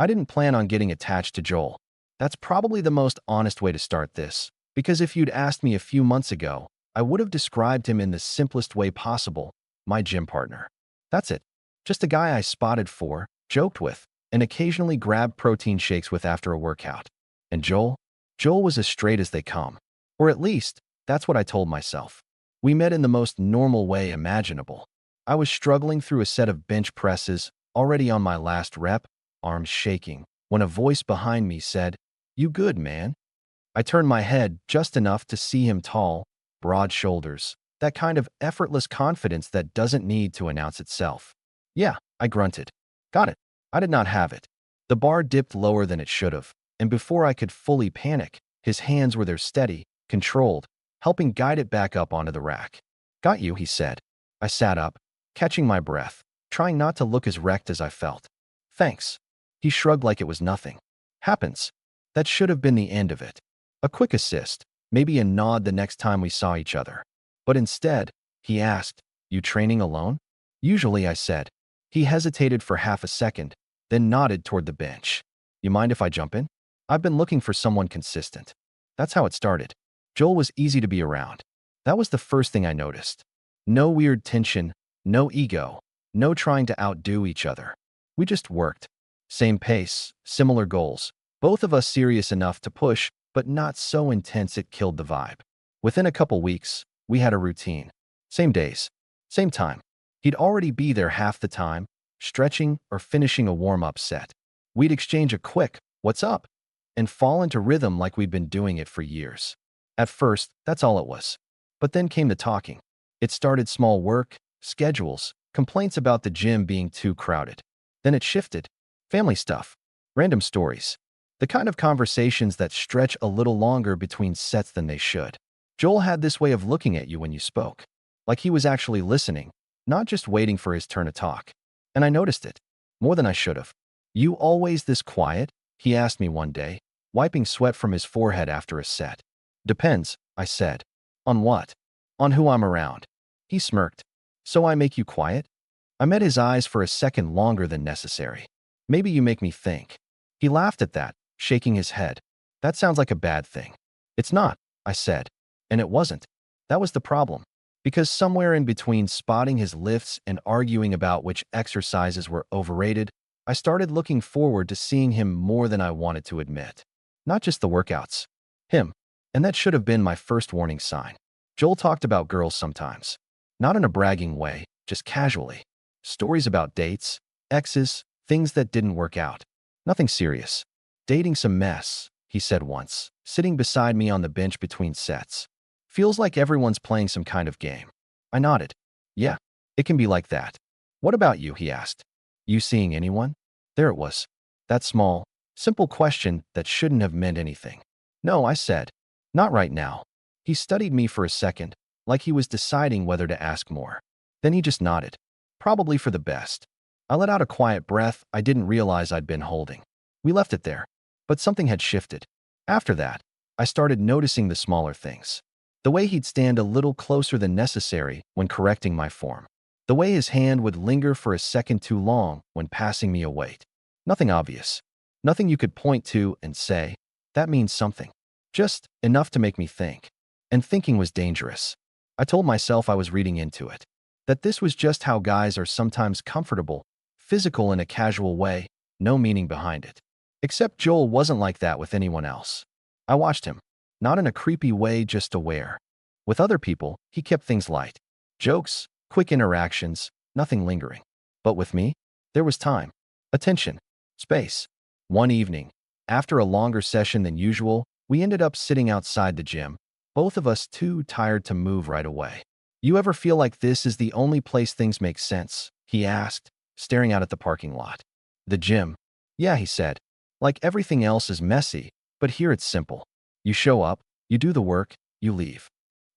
I didn't plan on getting attached to Joel. That's probably the most honest way to start this, because if you'd asked me a few months ago, I would have described him in the simplest way possible, my gym partner. That's it. Just a guy I spotted for, joked with, and occasionally grabbed protein shakes with after a workout. And Joel? Joel was as straight as they come. Or at least, that's what I told myself. We met in the most normal way imaginable. I was struggling through a set of bench presses, already on my last rep, arms shaking, when a voice behind me said, "You good, man?" I turned my head just enough to see him tall, broad shoulders, that kind of effortless confidence that doesn't need to announce itself. "Yeah," I grunted. "Got it." I did not have it. The bar dipped lower than it should have, and before I could fully panic, his hands were there steady, controlled, helping guide it back up onto the rack. "Got you," he said. I sat up, catching my breath, trying not to look as wrecked as I felt. "Thanks." He shrugged like it was nothing. "Happens." That should have been the end of it. A quick assist, maybe a nod the next time we saw each other. But instead, he asked, "You training alone?" "Usually," I said. He hesitated for half a second, then nodded toward the bench. "You mind if I jump in? I've been looking for someone consistent." That's how it started. Joel was easy to be around. That was the first thing I noticed. No weird tension, no ego, no trying to outdo each other. We just worked. Same pace, similar goals, both of us serious enough to push, but not so intense it killed the vibe. Within a couple weeks, we had a routine. Same days, same time. He'd already be there half the time, stretching or finishing a warm-up set. We'd exchange a quick, "What's up?" and fall into rhythm like we'd been doing it for years. At first, that's all it was. But then came the talking. It started small work, schedules, complaints about the gym being too crowded. Then it shifted. Family stuff, random stories. The kind of conversations that stretch a little longer between sets than they should. Joel had this way of looking at you when you spoke, like he was actually listening, not just waiting for his turn to talk. And I noticed it, more than I should have. "You always this quiet?" he asked me one day, wiping sweat from his forehead after a set. "Depends," I said. "On what?" "On who I'm around." He smirked. "So I make you quiet?" I met his eyes for a second longer than necessary. "Maybe you make me think." He laughed at that, shaking his head. "That sounds like a bad thing." "It's not," I said. And it wasn't. That was the problem. Because somewhere in between spotting his lifts and arguing about which exercises were overrated, I started looking forward to seeing him more than I wanted to admit. Not just the workouts. Him. And that should have been my first warning sign. Joel talked about girls sometimes. Not in a bragging way, just casually. Stories about dates, exes, things that didn't work out. Nothing serious. "Dating some mess," he said once, sitting beside me on the bench between sets. "Feels like everyone's playing some kind of game." I nodded. "Yeah, it can be like that." "What about you?" he asked. "You seeing anyone?" There it was. That small, simple question that shouldn't have meant anything. "No," I said. "Not right now." He studied me for a second, like he was deciding whether to ask more. Then he just nodded. Probably for the best. I let out a quiet breath I didn't realize I'd been holding. We left it there. But something had shifted. After that, I started noticing the smaller things. The way he'd stand a little closer than necessary when correcting my form. The way his hand would linger for a second too long when passing me a weight. Nothing obvious. Nothing you could point to and say, "That means something." Just enough to make me think. And thinking was dangerous. I told myself I was reading into it. That this was just how guys are sometimes comfortable, physical in a casual way, no meaning behind it. Except Joel wasn't like that with anyone else. I watched him. Not in a creepy way, just aware. With other people, he kept things light. Jokes, quick interactions, nothing lingering. But with me, there was time, attention, space. One evening, after a longer session than usual, we ended up sitting outside the gym, both of us too tired to move right away. "You ever feel like this is the only place things make sense?" he asked, staring out at the parking lot. "The gym?" "Yeah," he said. "Like everything else is messy, but here it's simple. You show up, you do the work, you leave."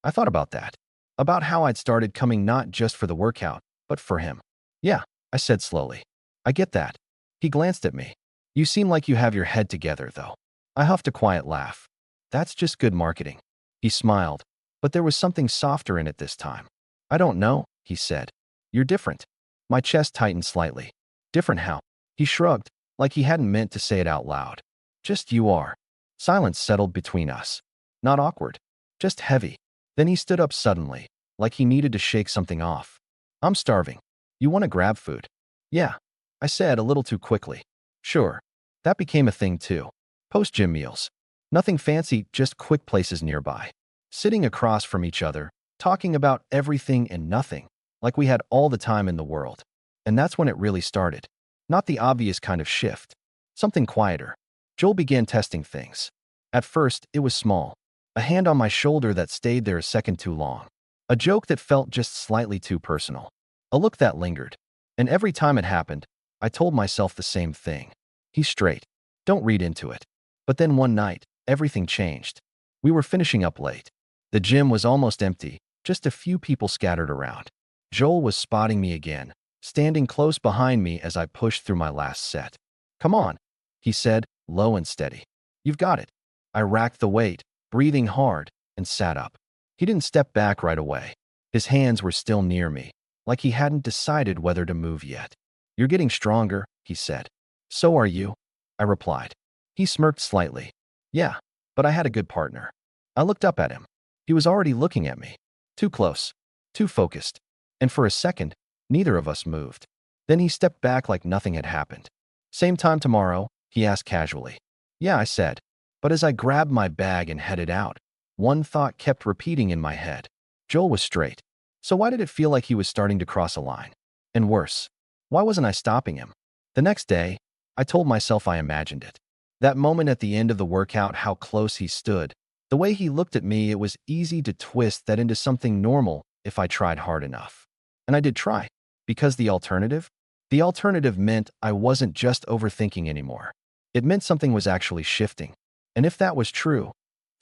I thought about that. About how I'd started coming not just for the workout, but for him. "Yeah," I said slowly. "I get that." He glanced at me. "You seem like you have your head together, though." I huffed a quiet laugh. "That's just good marketing." He smiled, but there was something softer in it this time. "I don't know," he said. "You're different." My chest tightened slightly. "Different how?" He shrugged, like he hadn't meant to say it out loud. Just you are. Silence settled between us. Not awkward, just heavy. Then he stood up suddenly, like he needed to shake something off. I'm starving. You want to grab food? Yeah, I said a little too quickly. Sure. That became a thing too. Post-gym meals. Nothing fancy, just quick places nearby. Sitting across from each other, talking about everything and nothing, like we had all the time in the world. And that's when it really started. Not the obvious kind of shift. Something quieter. Joel began testing things. At first, it was small. A hand on my shoulder that stayed there a second too long. A joke that felt just slightly too personal. A look that lingered. And every time it happened, I told myself the same thing. He's straight. Don't read into it. But then one night, everything changed. We were finishing up late. The gym was almost empty, just a few people scattered around. Joel was spotting me again, standing close behind me as I pushed through my last set. Come on, he said, low and steady. You've got it. I racked the weight, breathing hard, and sat up. He didn't step back right away. His hands were still near me, like he hadn't decided whether to move yet. You're getting stronger, he said. So are you, I replied. He smirked slightly. Yeah, but I had a good partner. I looked up at him. He was already looking at me. Too close, too focused. And for a second, neither of us moved. Then he stepped back like nothing had happened. Same time tomorrow, he asked casually. Yeah, I said. But as I grabbed my bag and headed out, one thought kept repeating in my head. Joel was straight. So why did it feel like he was starting to cross a line? And worse, why wasn't I stopping him? The next day, I told myself I imagined it. That moment at the end of the workout, how close he stood. The way he looked at me, it was easy to twist that into something normal if I tried hard enough. And I did try. Because the alternative? The alternative meant I wasn't just overthinking anymore. It meant something was actually shifting. And if that was true,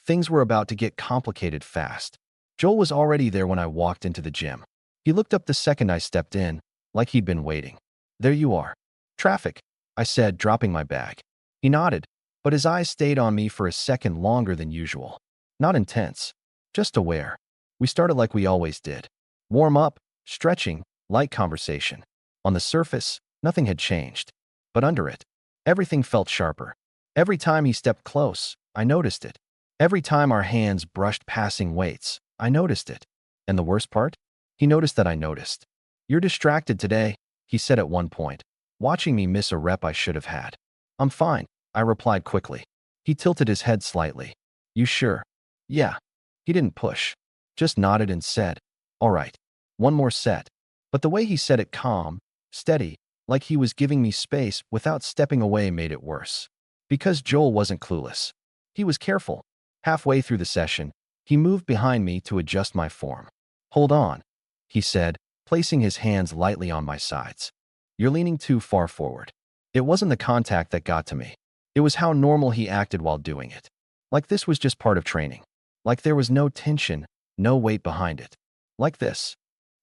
things were about to get complicated fast. Joel was already there when I walked into the gym. He looked up the second I stepped in, like he'd been waiting. There you are. Traffic, I said, dropping my bag. He nodded, but his eyes stayed on me for a second longer than usual. Not intense, just aware. We started like we always did. Warm up, stretching, light conversation. On the surface, nothing had changed. But under it, everything felt sharper. Every time he stepped close, I noticed it. Every time our hands brushed passing weights, I noticed it. And the worst part? He noticed that I noticed. You're distracted today, he said at one point, watching me miss a rep I should have had. I'm fine, I replied quickly. He tilted his head slightly. You sure? Yeah. He didn't push, just nodded and said, all right, one more set. But the way he said it, calm, steady, like he was giving me space without stepping away, made it worse. Because Joel wasn't clueless. He was careful. Halfway through the session, he moved behind me to adjust my form. Hold on, he said, placing his hands lightly on my sides. You're leaning too far forward. It wasn't the contact that got to me. It was how normal he acted while doing it. Like this was just part of training. Like there was no tension, no weight behind it. Like this.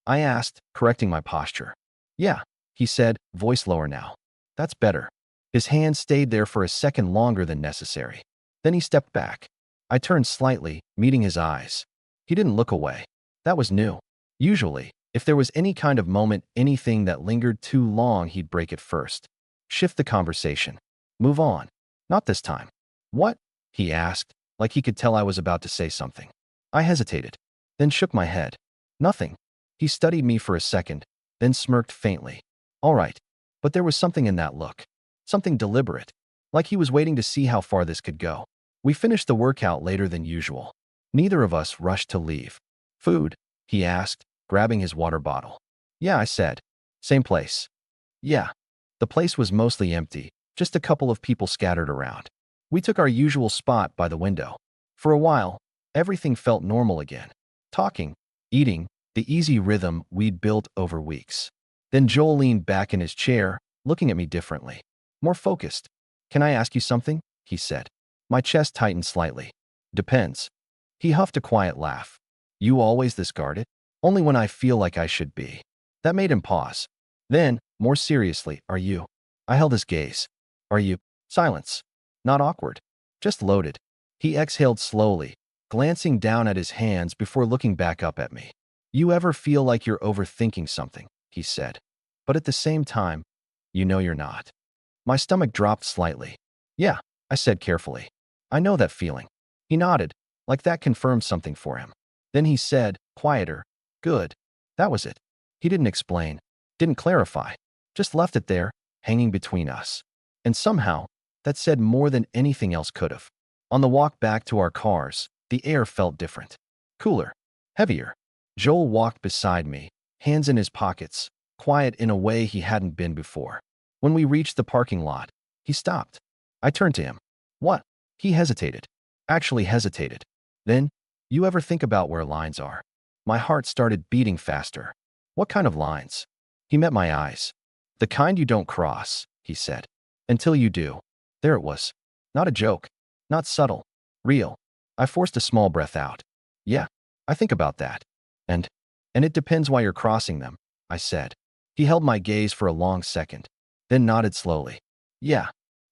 I asked, correcting my posture. Yeah, he said, voice lower now. That's better. His hand stayed there for a second longer than necessary. Then he stepped back. I turned slightly, meeting his eyes. He didn't look away. That was new. Usually, if there was any kind of moment, anything that lingered too long, he'd break it first. Shift the conversation. Move on. Not this time. What? He asked, like he could tell I was about to say something. I hesitated, then shook my head. Nothing. He studied me for a second, then smirked faintly. All right. But there was something in that look. Something deliberate. Like he was waiting to see how far this could go. We finished the workout later than usual. Neither of us rushed to leave. Food? He asked, grabbing his water bottle. Yeah, I said. Same place. Yeah. The place was mostly empty, just a couple of people scattered around. We took our usual spot by the window. For a while, everything felt normal again. Talking, eating, the easy rhythm we'd built over weeks. Then Joel leaned back in his chair, looking at me differently. More focused. Can I ask you something? He said. My chest tightened slightly. Depends. He huffed a quiet laugh. You always this guarded? Only when I feel like I should be. That made him pause. Then, more seriously, are you? I held his gaze. Are you? Silence. Not awkward. Just loaded. He exhaled slowly, glancing down at his hands before looking back up at me. You ever feel like you're overthinking something? He said. But at the same time, you know you're not. My stomach dropped slightly. Yeah, I said carefully. I know that feeling. He nodded, like that confirmed something for him. Then he said, quieter, good. That was it. He didn't explain, didn't clarify, just left it there, hanging between us. And somehow, that said more than anything else could have. On the walk back to our cars, the air felt different. Cooler. Heavier. Joel walked beside me, hands in his pockets, quiet in a way he hadn't been before. When we reached the parking lot, he stopped. I turned to him. What? He hesitated. Actually hesitated. Then, you ever think about where lines are? My heart started beating faster. What kind of lines? He met my eyes. The kind you don't cross, he said. Until you do. There it was. Not a joke. Not subtle. Real. I forced a small breath out. Yeah, I think about that. And it depends why you're crossing them, I said. He held my gaze for a long second, then nodded slowly. Yeah.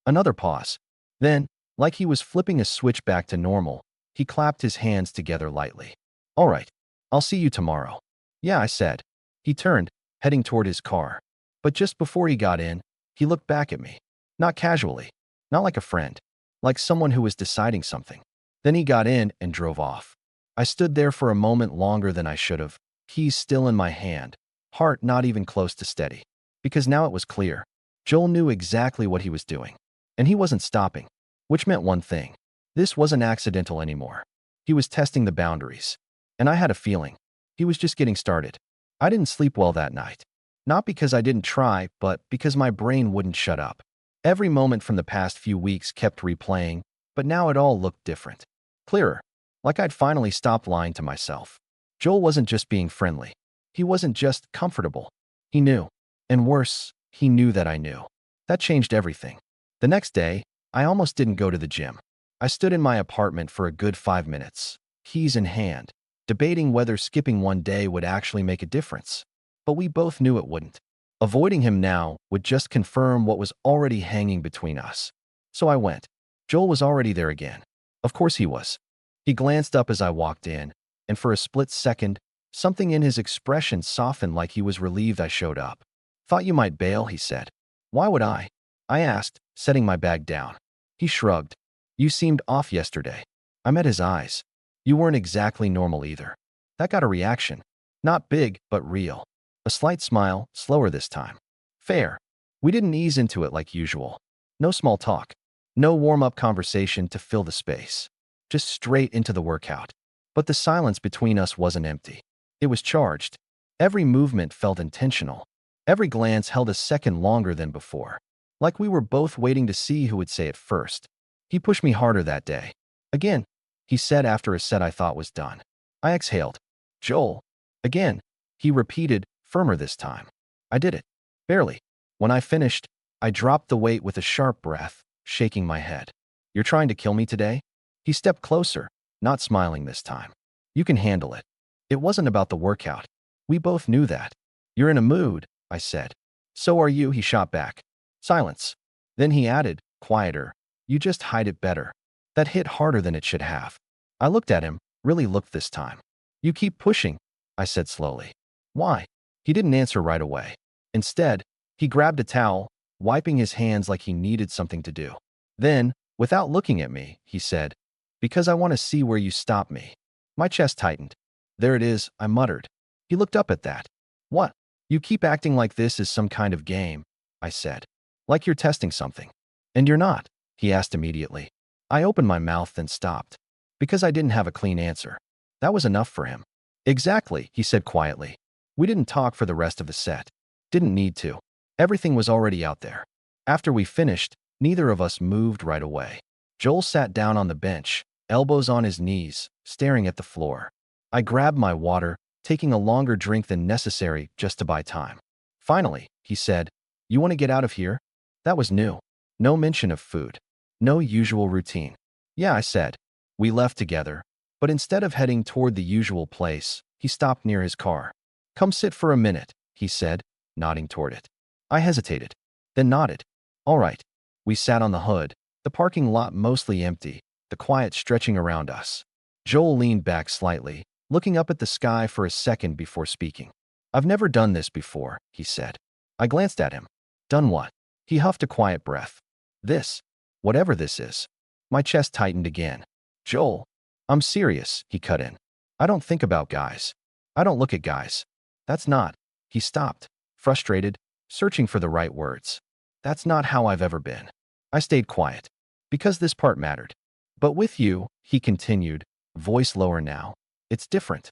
Another pause. Then, like he was flipping a switch back to normal, he clapped his hands together lightly. All right. I'll see you tomorrow. Yeah, I said. He turned, heading toward his car. But just before he got in, he looked back at me. Not casually. Not like a friend. Like someone who was deciding something. Then he got in and drove off. I stood there for a moment longer than I should have, keys still in my hand, heart not even close to steady. Because now it was clear. Joel knew exactly what he was doing. And he wasn't stopping. Which meant one thing. This wasn't accidental anymore. He was testing the boundaries. And I had a feeling. He was just getting started. I didn't sleep well that night. Not because I didn't try, but because my brain wouldn't shut up. Every moment from the past few weeks kept replaying, but now it all looked different. Clearer. Like I'd finally stopped lying to myself. Joel wasn't just being friendly. He wasn't just comfortable. He knew. And worse, he knew that I knew. That changed everything. The next day, I almost didn't go to the gym. I stood in my apartment for a good 5 minutes, keys in hand, debating whether skipping one day would actually make a difference. But we both knew it wouldn't. Avoiding him now would just confirm what was already hanging between us. So I went. Joel was already there again. Of course he was. He glanced up as I walked in, and for a split second, something in his expression softened like he was relieved I showed up. Thought you might bail, he said. Why would I? I asked, setting my bag down. He shrugged. You seemed off yesterday. I met his eyes. You weren't exactly normal either. That got a reaction. Not big, but real. A slight smile, slower this time. Fair. We didn't ease into it like usual. No small talk. No warm-up conversation to fill the space. Just straight into the workout. But the silence between us wasn't empty. It was charged. Every movement felt intentional. Every glance held a second longer than before. Like we were both waiting to see who would say it first. He pushed me harder that day. Again, he said after a set I thought was done. I exhaled. Joel. Again. He repeated, firmer this time. I did it. Barely. When I finished, I dropped the weight with a sharp breath, shaking my head. You're trying to kill me today? He stepped closer, not smiling this time. You can handle it. It wasn't about the workout. We both knew that. You're in a mood, I said. So are you, he shot back. Silence. Then he added, quieter. You just hide it better. That hit harder than it should have. I looked at him, really looked this time. You keep pushing, I said slowly. Why? He didn't answer right away. Instead, he grabbed a towel, wiping his hands like he needed something to do. Then, without looking at me, he said, because I want to see where you stop me. My chest tightened. There it is, I muttered. He looked up at that. What? You keep acting like this is some kind of game, I said. Like you're testing something. And you're not, he asked immediately. I opened my mouth then stopped. Because I didn't have a clean answer. That was enough for him. Exactly, he said quietly. We didn't talk for the rest of the set. Didn't need to. Everything was already out there. After we finished, neither of us moved right away. Joel sat down on the bench, elbows on his knees, staring at the floor. I grabbed my water, taking a longer drink than necessary just to buy time. Finally, he said, you want to get out of here? That was new. No mention of food. No usual routine. Yeah, I said. We left together, but instead of heading toward the usual place, he stopped near his car. Come sit for a minute, he said, nodding toward it. I hesitated, then nodded. All right. We sat on the hood, the parking lot mostly empty, the quiet stretching around us. Joel leaned back slightly, looking up at the sky for a second before speaking. I've never done this before, he said. I glanced at him. Done what? He huffed a quiet breath. This, whatever this is. My chest tightened again. Joel, I'm serious, he cut in. I don't think about guys. I don't look at guys. That's not. He stopped, frustrated, searching for the right words. That's not how I've ever been. I stayed quiet, because this part mattered. But with you, he continued, voice lower now, it's different.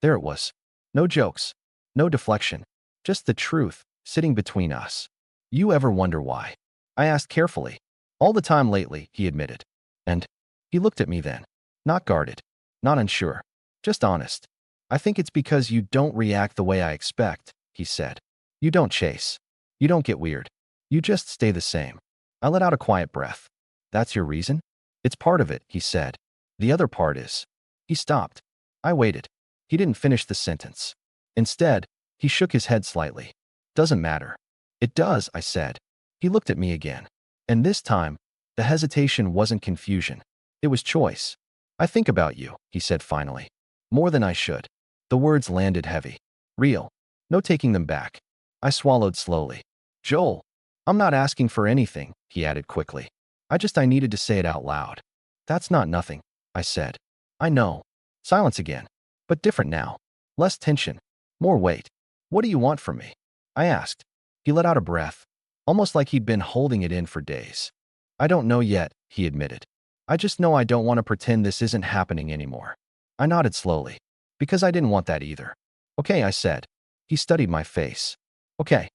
There it was. No jokes, no deflection, just the truth, sitting between us. You ever wonder why? I asked carefully. All the time lately, he admitted. And he looked at me then. Not guarded, not unsure, just honest. I think it's because you don't react the way I expect, he said. You don't chase. You don't get weird. You just stay the same. I let out a quiet breath. That's your reason? It's part of it, he said. The other part is. He stopped. I waited. He didn't finish the sentence. Instead, he shook his head slightly. Doesn't matter. It does, I said. He looked at me again. And this time, the hesitation wasn't confusion. It was choice. I think about you, he said finally. More than I should. The words landed heavy. Real. No taking them back. I swallowed slowly. Joel, I'm not asking for anything, he added quickly. I needed to say it out loud. That's not nothing, I said. I know. Silence again. But different now. Less tension. More weight. What do you want from me? I asked. He let out a breath, almost like he'd been holding it in for days. I don't know yet, he admitted. I just know I don't want to pretend this isn't happening anymore. I nodded slowly, because I didn't want that either. Okay, I said. He studied my face. Okay.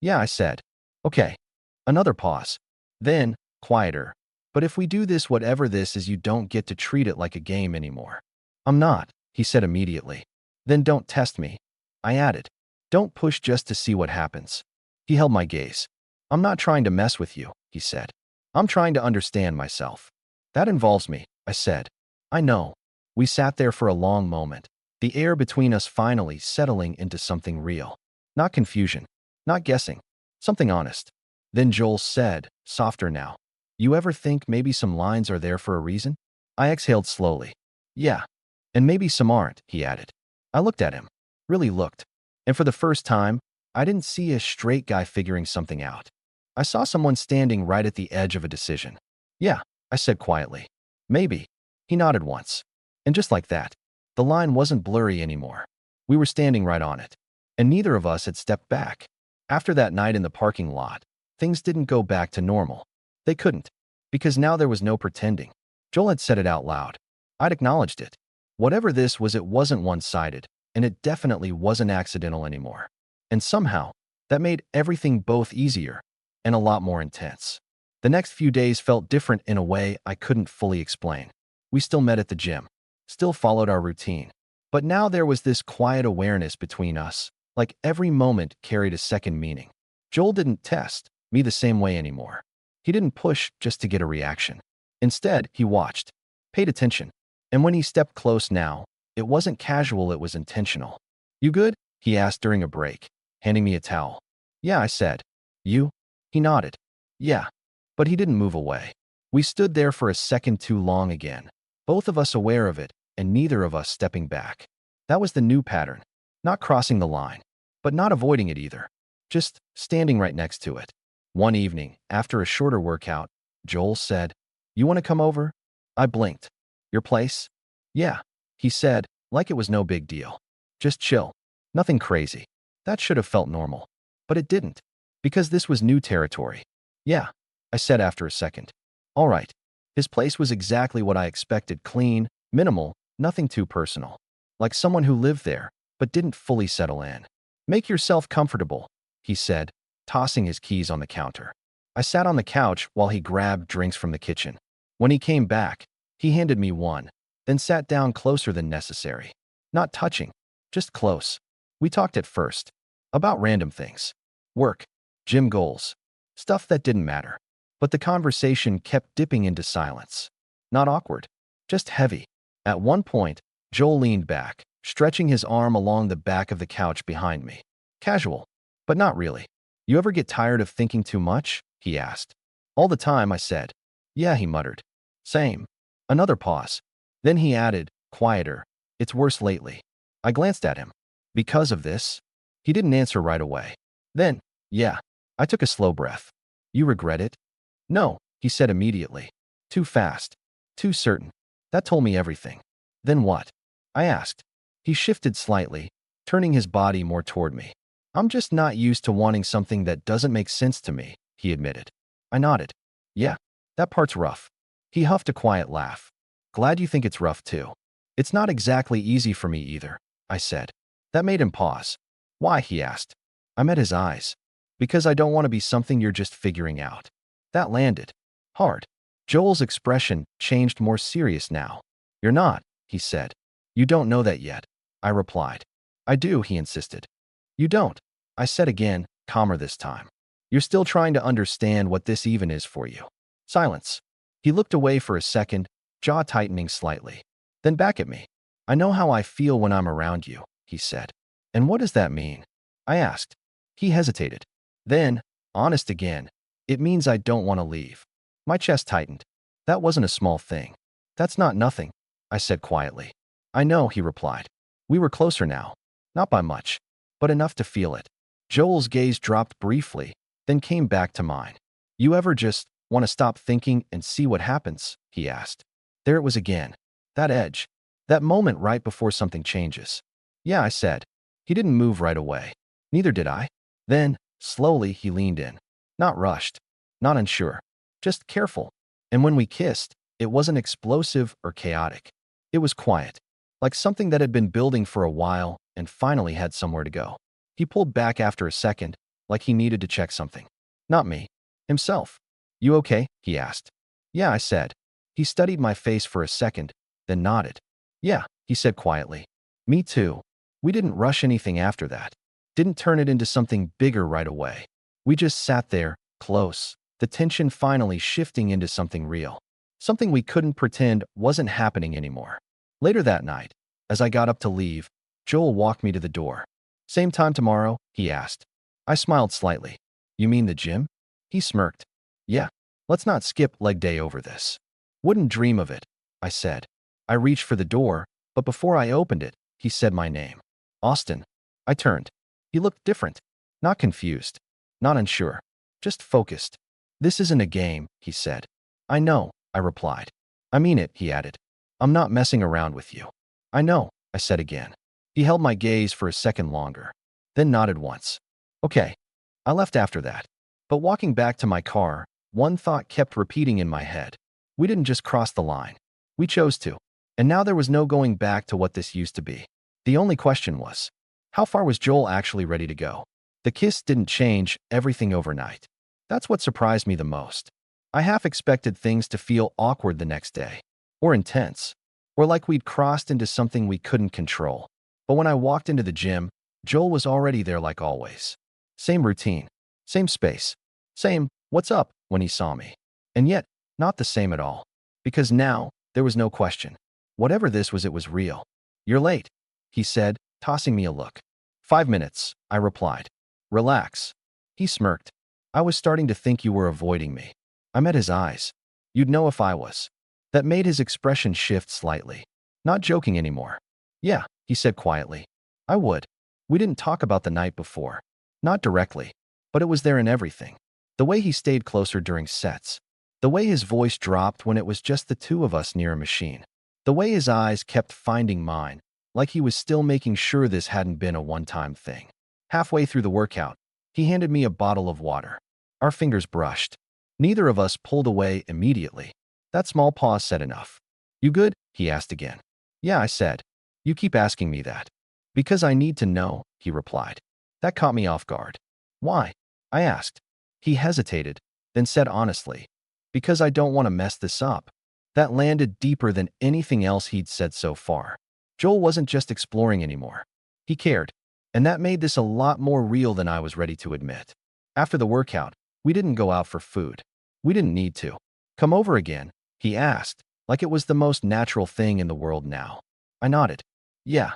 Yeah, I said. Okay. Another pause. Then, quieter. But if we do this, whatever this is, you don't get to treat it like a game anymore. I'm not, he said immediately. Then don't test me. I added. Don't push just to see what happens. He held my gaze. I'm not trying to mess with you, he said. I'm trying to understand myself. That involves me, I said. I know. We sat there for a long moment, the air between us finally settling into something real. Not confusion, not guessing, something honest. Then Joel said, softer now, you ever think maybe some lines are there for a reason? I exhaled slowly. Yeah. And maybe some aren't, he added. I looked at him, really looked. And for the first time, I didn't see a straight guy figuring something out. I saw someone standing right at the edge of a decision. Yeah, I said quietly. Maybe. He nodded once. And just like that, the line wasn't blurry anymore. We were standing right on it. And neither of us had stepped back. After that night in the parking lot, things didn't go back to normal. They couldn't. Because now there was no pretending. Joel had said it out loud. I'd acknowledged it. Whatever this was, it wasn't one-sided, and it definitely wasn't accidental anymore. And somehow, that made everything both easier and a lot more intense. The next few days felt different in a way I couldn't fully explain. We still met at the gym, still followed our routine. But now there was this quiet awareness between us, like every moment carried a second meaning. Joel didn't test me the same way anymore. He didn't push just to get a reaction. Instead, he watched, paid attention. And when he stepped close now, it wasn't casual, it was intentional. You good? He asked during a break, handing me a towel. Yeah, I said. You? He nodded. Yeah. But he didn't move away. We stood there for a second too long again, both of us aware of it, and neither of us stepping back. That was the new pattern. Not crossing the line, but not avoiding it either. Just standing right next to it. One evening, after a shorter workout, Joel said, You want to come over? I blinked. Your place? Yeah, he said, like it was no big deal. Just chill. Nothing crazy. That should have felt normal. But it didn't. Because this was new territory. Yeah, I said after a second. All right. His place was exactly what I expected, clean, minimal, nothing too personal. Like someone who lived there, but didn't fully settle in. Make yourself comfortable, he said, tossing his keys on the counter. I sat on the couch while he grabbed drinks from the kitchen. When he came back, he handed me one, then sat down closer than necessary. Not touching, just close. We talked at first. About random things. Work, gym goals, stuff that didn't matter. But the conversation kept dipping into silence. Not awkward, just heavy. At one point, Joel leaned back, stretching his arm along the back of the couch behind me. Casual, but not really. You ever get tired of thinking too much? He asked. All the time, I said. Yeah, he muttered. Same. Another pause. Then he added, quieter, it's worse lately. I glanced at him. Because of this? He didn't answer right away. Then, yeah, I took a slow breath. You regret it? No, he said immediately. Too fast. Too certain. That told me everything. Then what? I asked. He shifted slightly, turning his body more toward me. I'm just not used to wanting something that doesn't make sense to me, he admitted. I nodded. Yeah, that part's rough. He huffed a quiet laugh. Glad you think it's rough too. It's not exactly easy for me either, I said. That made him pause. Why, he asked. I met his eyes. Because I don't want to be something you're just figuring out. That landed. Hard. Joel's expression changed more serious now. You're not, he said. You don't know that yet, I replied. I do, he insisted. You don't, I said again, calmer this time. You're still trying to understand what this even is for you. Silence. He looked away for a second, jaw tightening slightly. Then back at me. I know how I feel when I'm around you, he said. And what does that mean? I asked. He hesitated. Then, honest again, it means I don't want to leave. My chest tightened. That wasn't a small thing. That's not nothing, I said quietly. I know, he replied. We were closer now. Not by much, but enough to feel it. Joel's gaze dropped briefly, then came back to mine. You ever just want to stop thinking and see what happens? He asked. There it was again. That edge. That moment right before something changes. Yeah, I said. He didn't move right away. Neither did I. Then, slowly, he leaned in. Not rushed. Not unsure. Just careful. And when we kissed, it wasn't explosive or chaotic. It was quiet. Like something that had been building for a while and finally had somewhere to go. He pulled back after a second, like he needed to check something. Not me. Himself. You okay? He asked. Yeah, I said. He studied my face for a second, then nodded. Yeah, he said quietly. Me too. We didn't rush anything after that. Didn't turn it into something bigger right away. We just sat there, close, the tension finally shifting into something real. Something we couldn't pretend wasn't happening anymore. Later that night, as I got up to leave, Joel walked me to the door. Same time tomorrow? He asked. I smiled slightly. You mean the gym? He smirked. Yeah, let's not skip leg day over this. Wouldn't dream of it, I said. I reached for the door, but before I opened it, he said my name. Austin. I turned. He looked different. Not confused. Not unsure. Just focused. This isn't a game, he said. I know, I replied. I mean it, he added. I'm not messing around with you. I know, I said again. He held my gaze for a second longer, then nodded once. Okay. I left after that. But walking back to my car, one thought kept repeating in my head. We didn't just cross the line. We chose to. And now there was no going back to what this used to be. The only question was, how far was Joel actually ready to go? The kiss didn't change everything overnight. That's what surprised me the most. I half expected things to feel awkward the next day, or intense, or like we'd crossed into something we couldn't control. But when I walked into the gym, Joel was already there like always. Same routine, same space, same, what's up, when he saw me. And yet, not the same at all. Because now, there was no question. Whatever this was, it was real. You're late, he said, tossing me a look. 5 minutes, I replied. Relax. He smirked. I was starting to think you were avoiding me. I met his eyes. You'd know if I was. That made his expression shift slightly. Not joking anymore. Yeah, he said quietly. I would. We didn't talk about the night before. Not directly. But it was there in everything. The way he stayed closer during sets. The way his voice dropped when it was just the two of us near a machine. The way his eyes kept finding mine, like he was still making sure this hadn't been a one-time thing. Halfway through the workout, he handed me a bottle of water. Our fingers brushed. Neither of us pulled away immediately. That small pause said enough. You good? He asked again. Yeah, I said. You keep asking me that. Because I need to know, he replied. That caught me off guard. Why? I asked. He hesitated, then said honestly. Because I don't want to mess this up. That landed deeper than anything else he'd said so far. Joel wasn't just exploring anymore. He cared. And that made this a lot more real than I was ready to admit. After the workout, we didn't go out for food. We didn't need to. Come over again, he asked, like it was the most natural thing in the world now. I nodded. Yeah.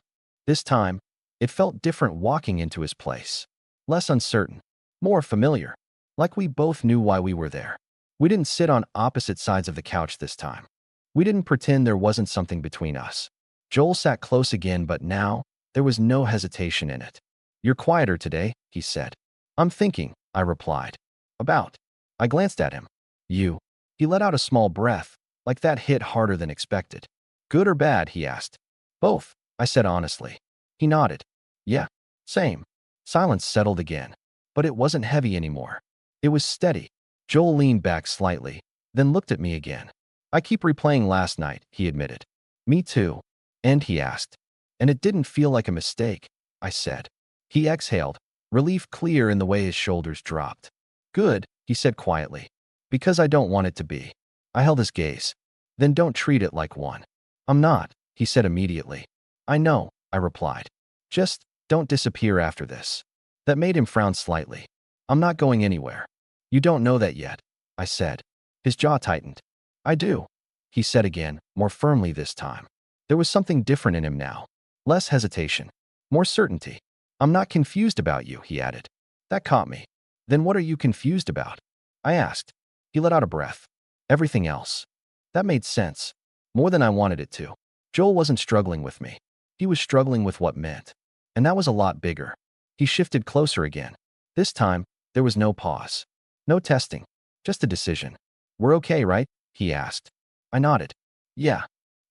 This time, it felt different walking into his place. Less uncertain. More familiar. Like we both knew why we were there. We didn't sit on opposite sides of the couch this time. We didn't pretend there wasn't something between us. Joel sat close again, but now, there was no hesitation in it. You're quieter today, he said. I'm thinking, I replied. About. I glanced at him. You. He let out a small breath, like that hit harder than expected. Good or bad, he asked. Both, I said honestly. He nodded. Yeah, same. Silence settled again, but it wasn't heavy anymore. It was steady. Joel leaned back slightly, then looked at me again. I keep replaying last night, he admitted. Me too. And he asked. And it didn't feel like a mistake, I said. He exhaled, relief clear in the way his shoulders dropped. Good, he said quietly. Because I don't want it to be. I held his gaze. Then don't treat it like one. I'm not, he said immediately. I know, I replied. Just don't disappear after this. That made him frown slightly. I'm not going anywhere. You don't know that yet, I said. His jaw tightened. I do, he said again, more firmly this time. There was something different in him now. Less hesitation. More certainty. I'm not confused about you, he added. That caught me. Then what are you confused about? I asked. He let out a breath. Everything else. That made sense. More than I wanted it to. Joel wasn't struggling with me. He was struggling with what meant. And that was a lot bigger. He shifted closer again. This time, there was no pause. No testing. Just a decision. We're okay, right? He asked. I nodded. Yeah.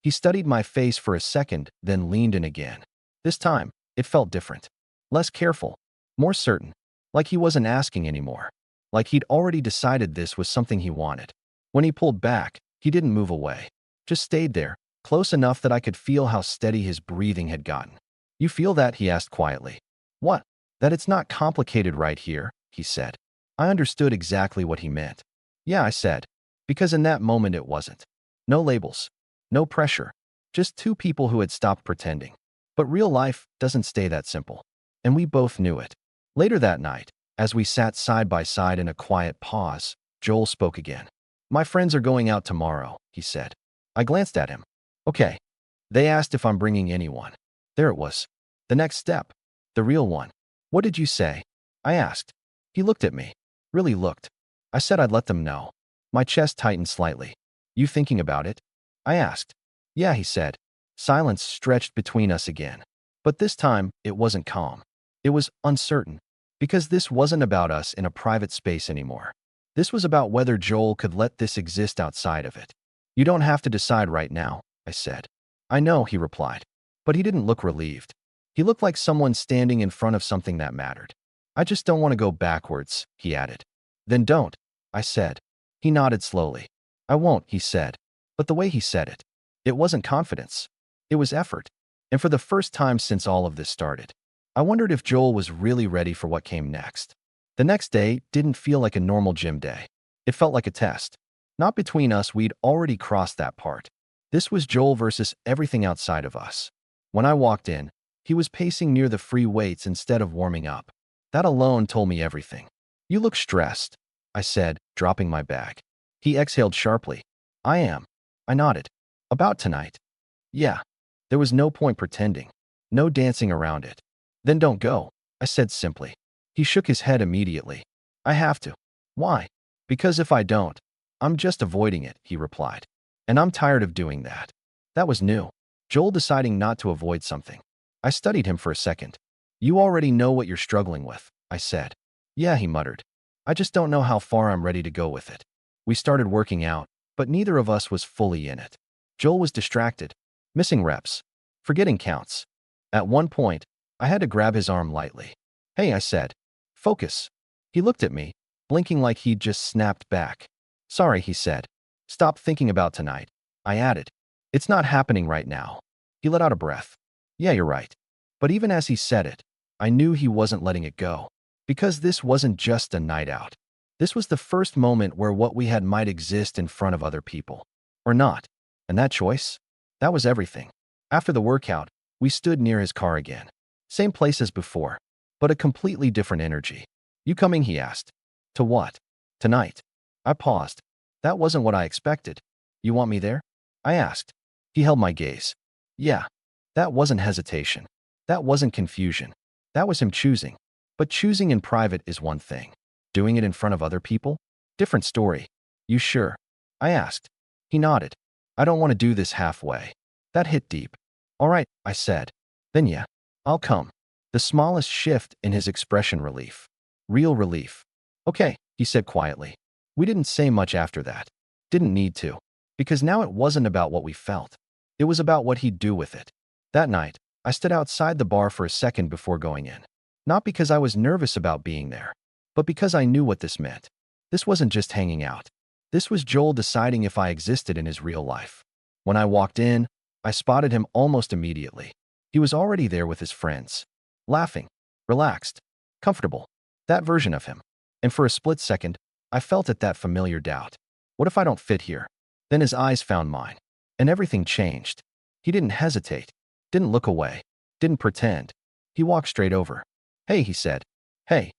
He studied my face for a second, then leaned in again. This time, it felt different. Less careful. More certain. Like he wasn't asking anymore. Like he'd already decided this was something he wanted. When he pulled back, he didn't move away. Just stayed there, close enough that I could feel how steady his breathing had gotten. You feel that? He asked quietly. What? That it's not complicated right here, he said. I understood exactly what he meant. Yeah, I said. Because in that moment it wasn't. No labels. No pressure. Just two people who had stopped pretending. But real life doesn't stay that simple. And we both knew it. Later that night, as we sat side by side in a quiet pause, Joel spoke again. My friends are going out tomorrow, he said. I glanced at him. Okay. They asked if I'm bringing anyone. There it was. The next step. The real one. What did you say? I asked. He looked at me. Really looked. I said I'd let them know. My chest tightened slightly. You thinking about it? I asked. Yeah, he said. Silence stretched between us again. But this time, it wasn't calm. It was uncertain. Because this wasn't about us in a private space anymore. This was about whether Joel could let this exist outside of it. You don't have to decide right now, I said. I know, he replied. But he didn't look relieved. He looked like someone standing in front of something that mattered. I just don't want to go backwards, he added. Then don't, I said. He nodded slowly. I won't, he said. But the way he said it, it wasn't confidence. It was effort. And for the first time since all of this started, I wondered if Joel was really ready for what came next. The next day didn't feel like a normal gym day. It felt like a test. Not between us, we'd already crossed that part. This was Joel versus everything outside of us. When I walked in, he was pacing near the free weights instead of warming up. That alone told me everything. You look stressed, I said, dropping my bag. He exhaled sharply. I am. I nodded. About tonight. Yeah. There was no point pretending. No dancing around it. Then don't go, I said simply. He shook his head immediately. I have to. Why? Because if I don't, I'm just avoiding it, he replied. And I'm tired of doing that. That was new. Joel deciding not to avoid something. I studied him for a second. You already know what you're struggling with, I said. Yeah, he muttered. I just don't know how far I'm ready to go with it. We started working out, but neither of us was fully in it. Joel was distracted, missing reps, forgetting counts. At one point, I had to grab his arm lightly. Hey, I said. Focus. He looked at me, blinking like he'd just snapped back. Sorry, he said. Stop thinking about tonight. I added. It's not happening right now. He let out a breath. Yeah, you're right. But even as he said it, I knew he wasn't letting it go. Because this wasn't just a night out. This was the first moment where what we had might exist in front of other people. Or not. And that choice? That was everything. After the workout, we stood near his car again. Same place as before, but a completely different energy. You coming? He asked. To what? Tonight. I paused. That wasn't what I expected. You want me there? I asked. He held my gaze. Yeah. That wasn't hesitation. That wasn't confusion. That was him choosing. But choosing in private is one thing. Doing it in front of other people? Different story. You sure? I asked. He nodded. I don't want to do this halfway. That hit deep. All right, I said. Then yeah, I'll come. The smallest shift in his expression relief. Real relief. Okay, he said quietly. We didn't say much after that. Didn't need to. Because now it wasn't about what we felt. It was about what he'd do with it. That night, I stood outside the bar for a second before going in. Not because I was nervous about being there, but because I knew what this meant. This wasn't just hanging out. This was Joel deciding if I existed in his real life. When I walked in, I spotted him almost immediately. He was already there with his friends. Laughing, relaxed, comfortable. That version of him. And for a split second, I felt that familiar doubt. What if I don't fit here? Then his eyes found mine. And everything changed. He didn't hesitate. Didn't look away. Didn't pretend. He walked straight over. Hey, he said. Hey.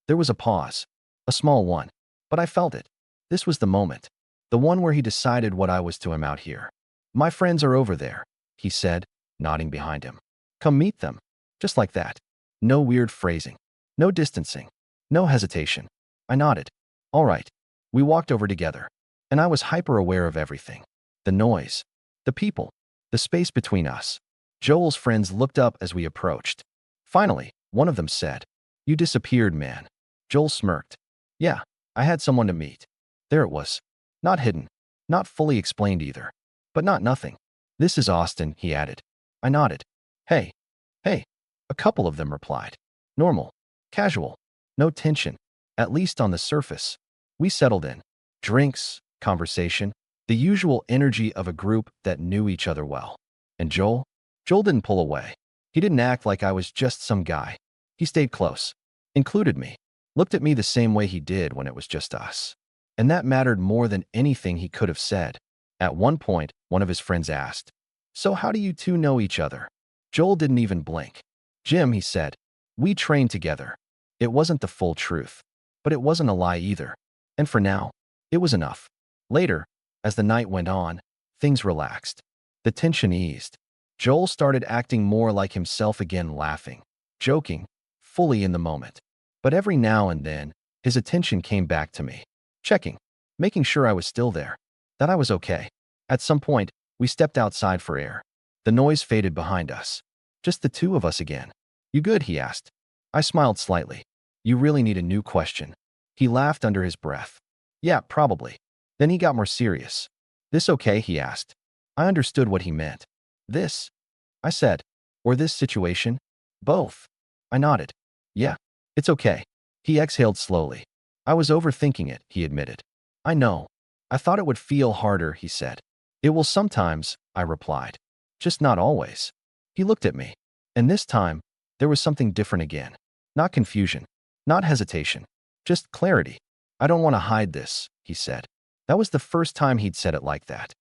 There was a pause. A small one. But I felt it. This was the moment. The one where he decided what I was to him out here. My friends are over there, he said, nodding behind him. Come meet them. Just like that. No weird phrasing. No distancing. No hesitation. I nodded. All right. We walked over together. And I was hyper-aware of everything. The noise. The people. The space between us. Joel's friends looked up as we approached. Finally, one of them said, You disappeared, man. Joel smirked. Yeah, I had someone to meet. There it was. Not hidden. Not fully explained either. But not nothing. This is Austin, he added. I nodded. Hey. Hey. A couple of them replied. Normal. Casual. No tension. At least on the surface. We settled in. Drinks, conversation, the usual energy of a group that knew each other well. And Joel? Joel didn't pull away. He didn't act like I was just some guy. He stayed close. Included me. Looked at me the same way he did when it was just us. And that mattered more than anything he could have said. At one point, one of his friends asked, So how do you two know each other? Joel didn't even blink. Jim, he said, we trained together. It wasn't the full truth. But it wasn't a lie either. And for now, it was enough. Later, as the night went on, things relaxed. The tension eased. Joel started acting more like himself again, laughing, joking, fully in the moment. But every now and then, his attention came back to me, checking, making sure I was still there, that I was okay. At some point, we stepped outside for air. The noise faded behind us. Just the two of us again. You good? He asked. I smiled slightly. You really need a new question. He laughed under his breath. Yeah, probably. Then he got more serious. This okay? He asked. I understood what he meant. This? I said. Or this situation? Both. I nodded. Yeah, it's okay. He exhaled slowly. I was overthinking it, he admitted. I know. I thought it would feel harder, he said. It will sometimes, I replied. Just not always. He looked at me. And this time, there was something different again. Not confusion. Not hesitation. Just clarity. I don't want to hide this, he said. That was the first time he'd said it like that.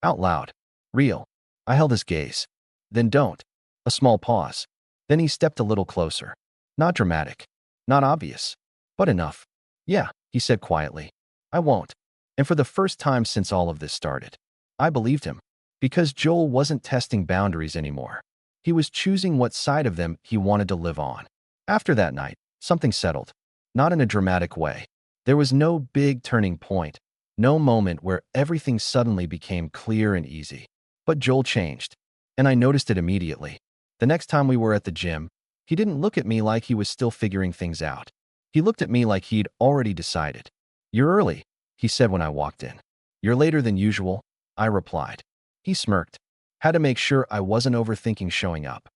Out loud. Real. I held his gaze. Then don't. A small pause. Then he stepped a little closer. Not dramatic. Not obvious. But enough. Yeah, he said quietly. I won't. And for the first time since all of this started, I believed him. Because Joel wasn't testing boundaries anymore. He was choosing what side of them he wanted to live on. After that night, something settled. Not in a dramatic way. There was no big turning point. No moment where everything suddenly became clear and easy. But Joel changed. And I noticed it immediately. The next time we were at the gym, he didn't look at me like he was still figuring things out. He looked at me like he'd already decided. You're early, he said when I walked in. You're later than usual, I replied. He smirked. Had to make sure I wasn't overthinking showing up.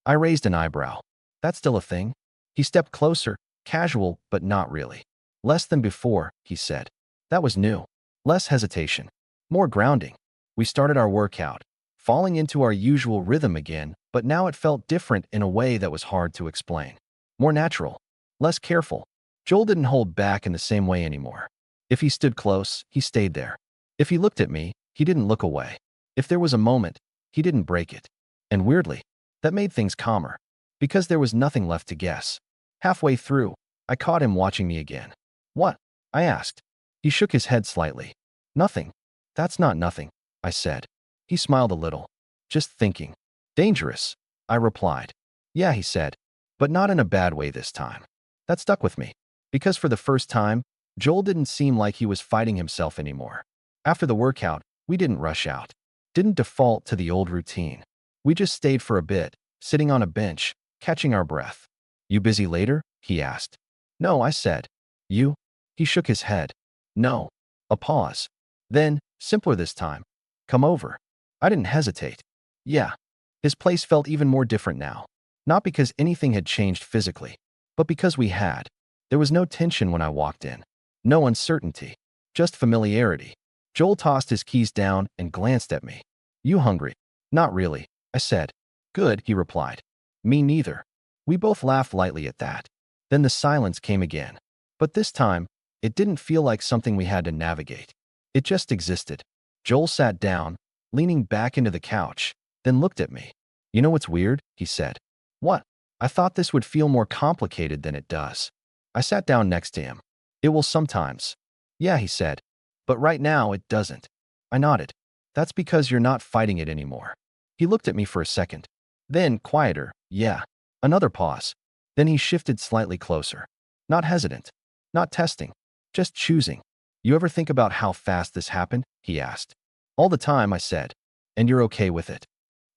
I raised an eyebrow. That's still a thing? He stepped closer, casual, but not really. Less than before, he said. That was new. Less hesitation. More grounding. We started our workout, falling into our usual rhythm again, but now it felt different in a way that was hard to explain. More natural. Less careful. Joel didn't hold back in the same way anymore. If he stood close, he stayed there. If he looked at me, he didn't look away. If there was a moment, he didn't break it. And weirdly, that made things calmer. Because there was nothing left to guess. Halfway through, I caught him watching me again. What? I asked. He shook his head slightly. Nothing. That's not nothing, I said. He smiled a little. Just thinking. Dangerous, I replied. Yeah, he said. But not in a bad way this time. That stuck with me. Because for the first time, Joel didn't seem like he was fighting himself anymore. After the workout, we didn't rush out. Didn't default to the old routine. We just stayed for a bit, sitting on a bench, catching our breath. You busy later? He asked. No, I said. You? He shook his head. No. A pause. Then, simpler this time. Come over. I didn't hesitate. Yeah. His place felt even more different now. Not because anything had changed physically, but because we had. There was no tension when I walked in. No uncertainty. Just familiarity. Joel tossed his keys down and glanced at me. You hungry? Not really, I said. Good, he replied. Me neither. We both laughed lightly at that. Then the silence came again. But this time, it didn't feel like something we had to navigate. It just existed. Joel sat down, leaning back into the couch, then looked at me. You know what's weird? He said. What? I thought this would feel more complicated than it does. I sat down next to him. It will sometimes. Yeah, he said. But right now, it doesn't. I nodded. That's because you're not fighting it anymore. He looked at me for a second. Then, quieter, yeah. Another pause. Then he shifted slightly closer. Not hesitant. Not testing. Just choosing. You ever think about how fast this happened? He asked. All the time, I said. And you're okay with it?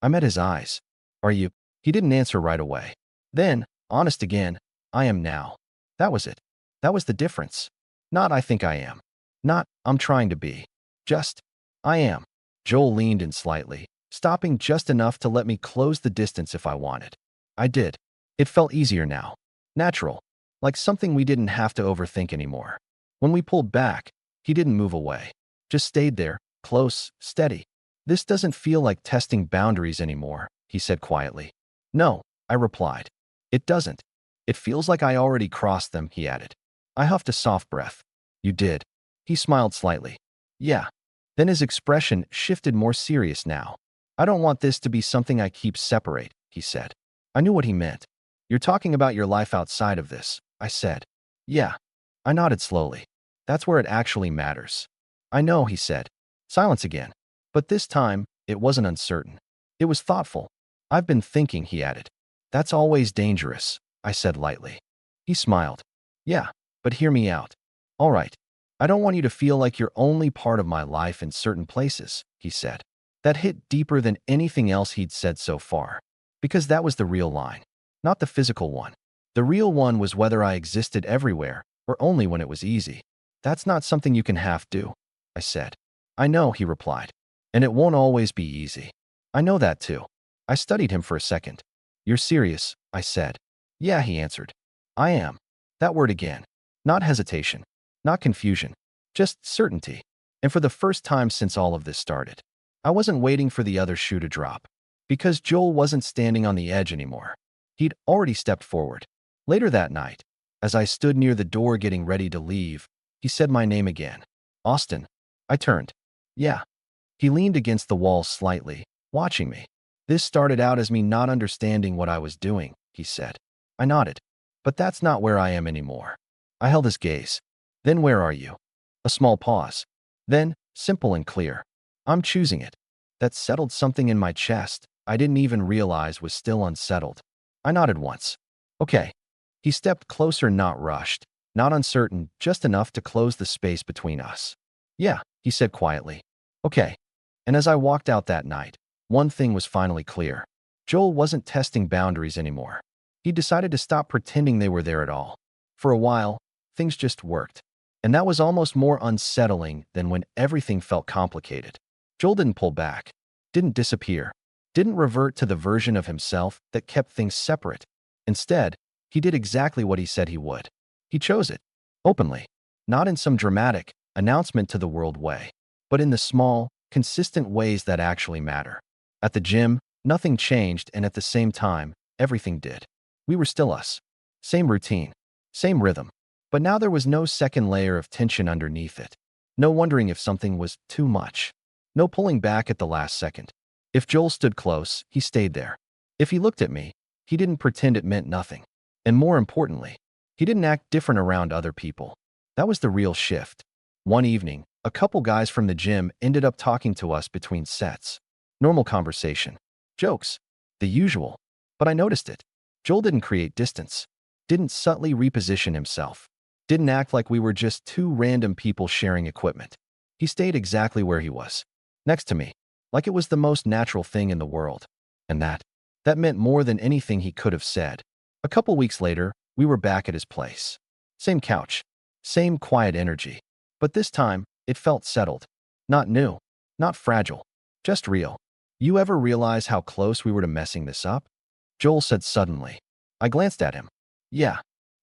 I met his eyes. Are you? He didn't answer right away. Then, honest again, I am now. That was it. That was the difference. Not I think I am. Not I'm trying to be. Just I am. Joel leaned in slightly, stopping just enough to let me close the distance if I wanted. I did. It felt easier now. Natural. Like something we didn't have to overthink anymore. When we pulled back, he didn't move away. Just stayed there, close, steady. This doesn't feel like testing boundaries anymore, he said quietly. No, I replied. It doesn't. It feels like I already crossed them, he added. I huffed a soft breath. You did. He smiled slightly. Yeah. Then his expression shifted more serious now. I don't want this to be something I keep separate, he said. I knew what he meant. You're talking about your life outside of this, I said. Yeah. I nodded slowly. That's where it actually matters. I know, he said. Silence again. But this time, it wasn't uncertain. It was thoughtful. I've been thinking, he added. That's always dangerous, I said lightly. He smiled. Yeah, but hear me out. All right. I don't want you to feel like you're only part of my life in certain places, he said. That hit deeper than anything else he'd said so far. Because that was the real line, not the physical one. The real one was whether I existed everywhere or only when it was easy. That's not something you can half do, I said. I know, he replied. And it won't always be easy. I know that too. I studied him for a second. You're serious, I said. Yeah, he answered. I am. That word again. Not hesitation. Not confusion. Just certainty. And for the first time since all of this started, I wasn't waiting for the other shoe to drop. Because Joel wasn't standing on the edge anymore. He'd already stepped forward. Later that night, as I stood near the door getting ready to leave, he said my name again. Austin. I turned. Yeah. He leaned against the wall slightly, watching me. This started out as me not understanding what I was doing, he said. I nodded. But that's not where I am anymore. I held his gaze. Then where are you? A small pause. Then, simple and clear. I'm choosing it. That settled something in my chest I didn't even realize was still unsettled. I nodded once. Okay. He stepped closer, not rushed, not uncertain, just enough to close the space between us. Yeah, he said quietly. Okay. And as I walked out that night, one thing was finally clear. Joel wasn't testing boundaries anymore. He decided to stop pretending they were there at all. For a while, things just worked. And that was almost more unsettling than when everything felt complicated. Joel didn't pull back, didn't disappear, didn't revert to the version of himself that kept things separate. Instead, he did exactly what he said he would. He chose it, openly, not in some dramatic announcement to the world way, but in the small, consistent ways that actually matter. At the gym, nothing changed, and at the same time, everything did. We were still us. Same routine, same rhythm. But now there was no second layer of tension underneath it. No wondering if something was too much. No pulling back at the last second. If Joel stood close, he stayed there. If he looked at me, he didn't pretend it meant nothing. And more importantly, he didn't act different around other people. That was the real shift. One evening, a couple guys from the gym ended up talking to us between sets. Normal conversation. Jokes. The usual. But I noticed it. Joel didn't create distance. Didn't subtly reposition himself. Didn't act like we were just two random people sharing equipment. He stayed exactly where he was. Next to me. Like it was the most natural thing in the world. And that meant more than anything he could have said. A couple weeks later, we were back at his place. Same couch. Same quiet energy. But this time, It felt settled. Not new. Not fragile. Just real. You ever realize how close we were to messing this up? Joel said suddenly. I glanced at him. Yeah.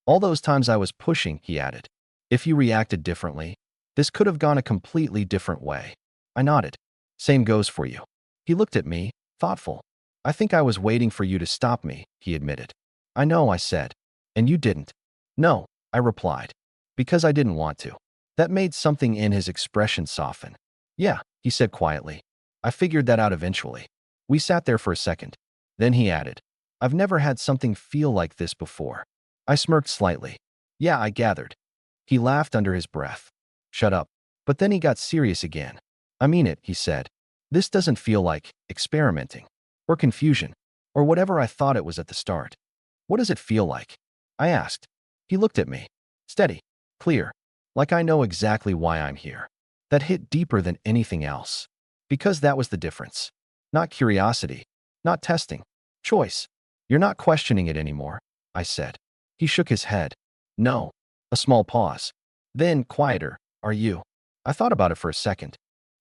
All those times I was pushing, he added. If you reacted differently, this could have gone a completely different way. I nodded. Same goes for you. He looked at me, thoughtful. I think I was waiting for you to stop me, he admitted. I know, I said. And you didn't. No, I replied. Because I didn't want to. That made something in his expression soften. Yeah, he said quietly. I figured that out eventually. We sat there for a second. Then he added, I've never had something feel like this before. I smirked slightly. Yeah, I gathered. He laughed under his breath. Shut up. But then he got serious again. I mean it, he said. This doesn't feel like experimenting, or confusion, or whatever I thought it was at the start. What does it feel like? I asked. He looked at me. Steady. Clear. Like I know exactly why I'm here. That hit deeper than anything else. Because that was the difference. Not curiosity. Not testing. Choice. You're not questioning it anymore, I said. He shook his head. No. A small pause. Then, quieter. Are you? I thought about it for a second.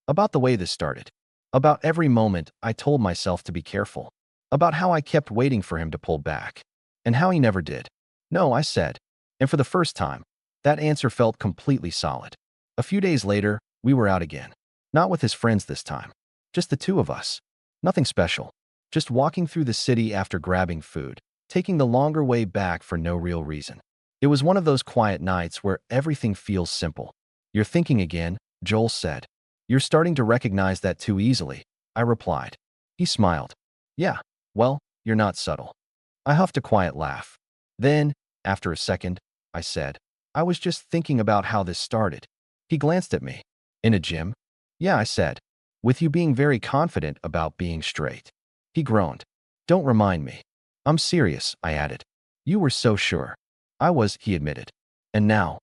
About the way this started. About every moment I told myself to be careful. About how I kept waiting for him to pull back. And how he never did. No, I said. And for the first time, that answer felt completely solid. A few days later, we were out again. Not with his friends this time. Just the two of us. Nothing special. Just walking through the city after grabbing food, taking the longer way back for no real reason. It was one of those quiet nights where everything feels simple. You're thinking again, Joel said. You're starting to recognize that too easily, I replied. He smiled. Yeah, well, you're not subtle. I huffed a quiet laugh. Then, after a second, I said, I was just thinking about how this started. He glanced at me. In a gym? Yeah, I said. With you being very confident about being straight. He groaned. Don't remind me. I'm serious, I added. You were so sure. I was, he admitted. And now?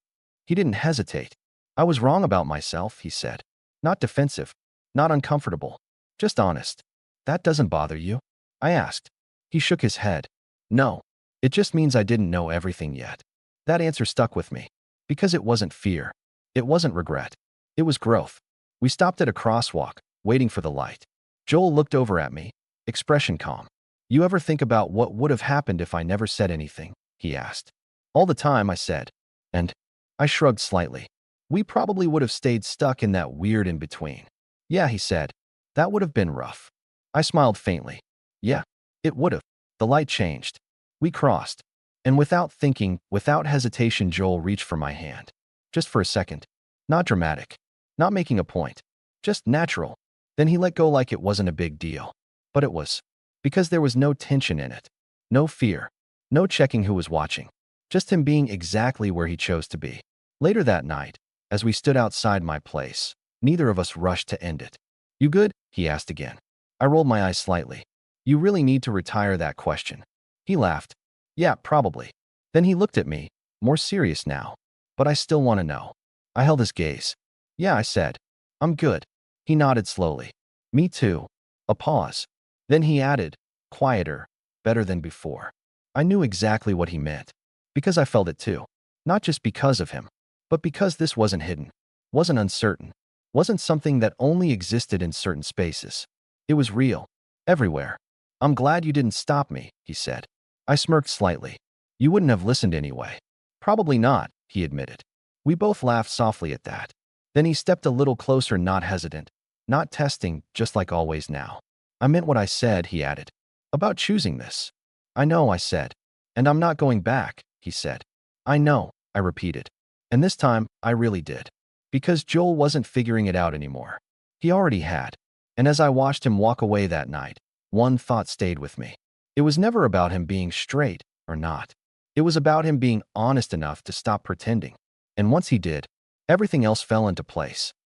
He didn't hesitate. I was wrong about myself, he said. Not defensive. Not uncomfortable. Just honest. That doesn't bother you? I asked. He shook his head. No. It just means I didn't know everything yet. That answer stuck with me. Because it wasn't fear. It wasn't regret. It was growth. We stopped at a crosswalk, waiting for the light. Joel looked over at me, expression calm. You ever think about what would have happened if I never said anything? He asked. All the time, I said. And I shrugged slightly. We probably would have stayed stuck in that weird in-between. Yeah, he said. That would have been rough. I smiled faintly. Yeah, it would have. The light changed. We crossed. And without thinking, without hesitation, Joel reached for my hand. Just for a second. Not dramatic. Not making a point. Just natural. Then he let go like it wasn't a big deal. But it was. Because there was no tension in it. No fear. No checking who was watching. Just him being exactly where he chose to be. Later that night, as we stood outside my place, neither of us rushed to end it. You good? He asked again. I rolled my eyes slightly. You really need to retire that question. He laughed. Yeah, probably. Then he looked at me, more serious now. But I still want to know. I held his gaze. Yeah, I said. I'm good. He nodded slowly. Me too. A pause. Then he added, quieter, better than before. I knew exactly what he meant. Because I felt it too. Not just because of him, but because this wasn't hidden, wasn't uncertain, wasn't something that only existed in certain spaces. It was real. Everywhere. I'm glad you didn't stop me, he said. I smirked slightly. You wouldn't have listened anyway. Probably not, he admitted. We both laughed softly at that. Then he stepped a little closer, not hesitant, not testing, just like always now. I meant what I said, he added. About choosing this. I know, I said. And I'm not going back, he said. I know, I repeated. And this time, I really did. Because Joel wasn't figuring it out anymore. He already had. And as I watched him walk away that night, one thought stayed with me. It was never about him being straight or not. It was about him being honest enough to stop pretending. And once he did, everything else fell into place.